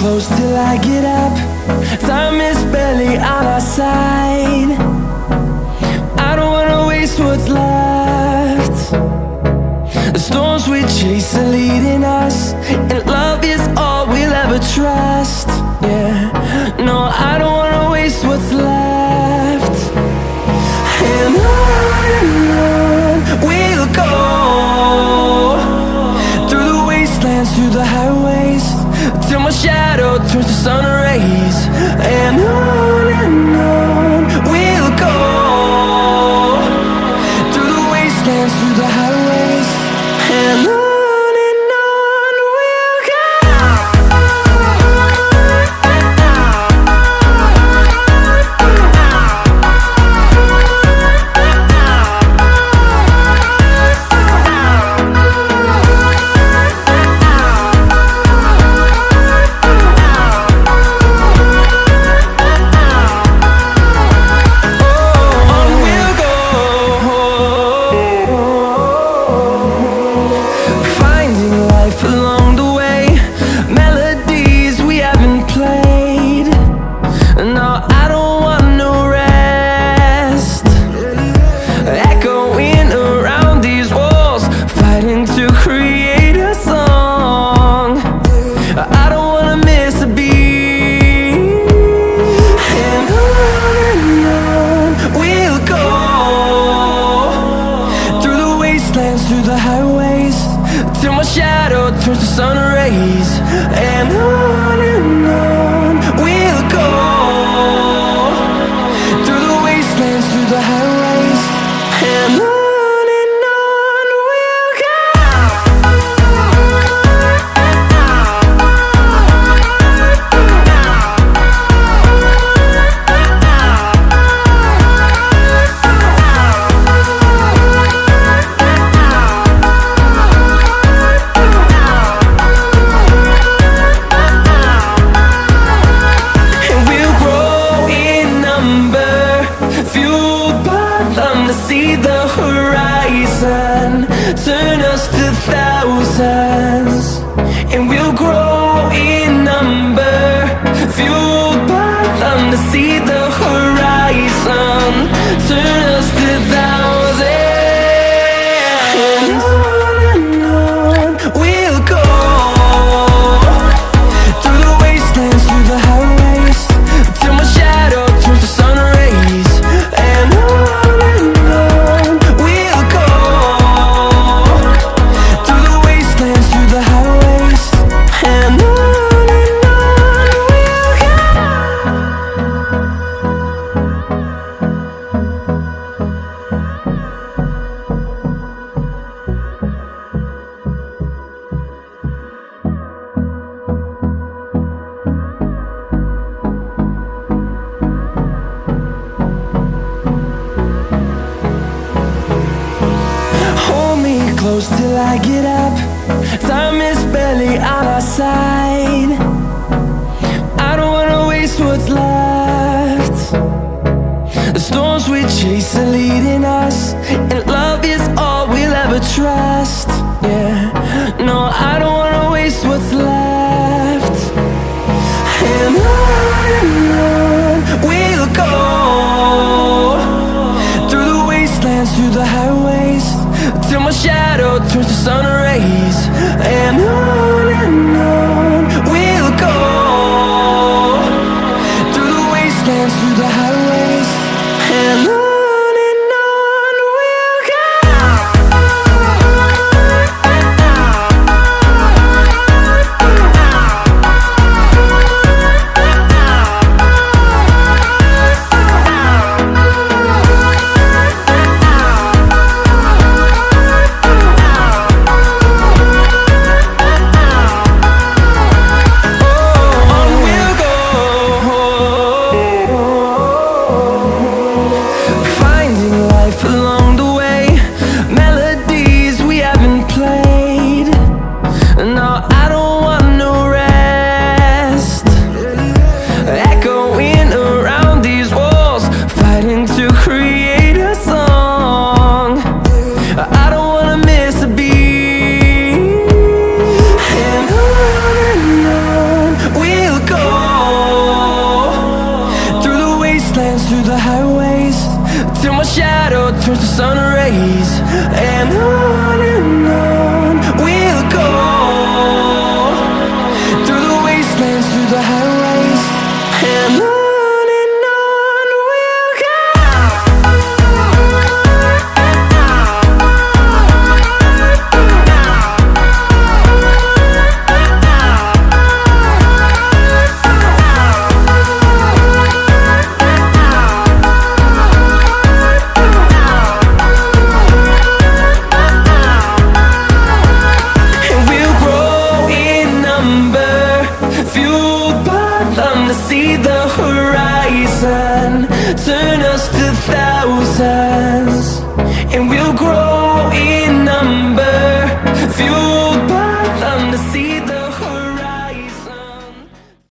close till I get up. Time is barely on our side. I don't wanna waste what's left. The storms we chase are leading us, and love is all we'll ever trust. Yeah, no, I don't wanna waste what's left. And on we'll go, through the wastelands, through the highways, till my shadow turns to sun rays. And on we'll go, through the wastelands, through the highways, and on we'll go. Along the way, melodies we haven't played. No, I don't want no rest. Echoing around these walls, fighting to create a song. I don't wanna miss a beat. And on we'll go, through the wastelands, through the highways, till my shadow turns to sun rays. And on we'll go, through the wastelands, through the highways, and on we'll go. See the horizon, turn us to thousands, and we'll grow in number, fueled by them. To see the horizon, turn us to thousands, and on we'll go, through the wastelands, through the highways, till my shadow turns to sun rays. And close till I get up. Time is barely on our side. I don't wanna waste what's left. The storms we chase are leading us, and love is all we'll ever trust. Yeah, no, I don't wanna waste what's left. And on we'll go, through the wastelands, through the highways, till my shadow turns to sun rays. And on rise, and on we'll go, through the wastelands, through the highways, and on we'll go. To see the horizon, turn us to thousands.